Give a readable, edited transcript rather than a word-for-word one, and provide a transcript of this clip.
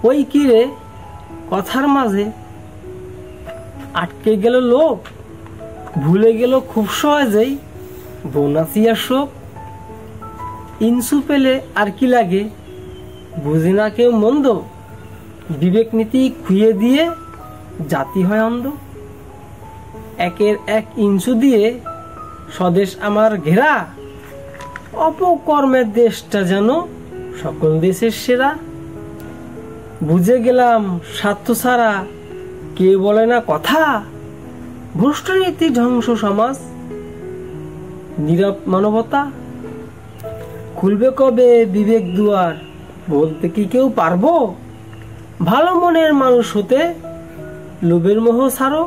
ওই কিরে কথার মাঝে আটকে গেল লোক, ভুলে গেল খুব সহজেই বোনাসিয়া শোক। ইনসু পেলে আর কি লাগে, বুঝে না কেউ মন্দ, বিবেক নীতি খুইয়ে দিয়ে জাতি হয় অন্ধ। একের এক ইঞ্চু দিয়ে স্বদেশ আমার ঘেরা, অপকর্মের দেশটা যেন সকল দেশের সেরা। বুঝে গেলাম স্বার্থ ছাড়া কেউ বলে না কথা, ভ্রষ্টনীতি ধ্বংস সমাজ, নীরব মানবতা। খুলবে কবে বিবেক দুয়ার, বলতে কি কেউ পারবো? ভালো মনের মানুষ হতে লোভের মোহ ছাড়ো।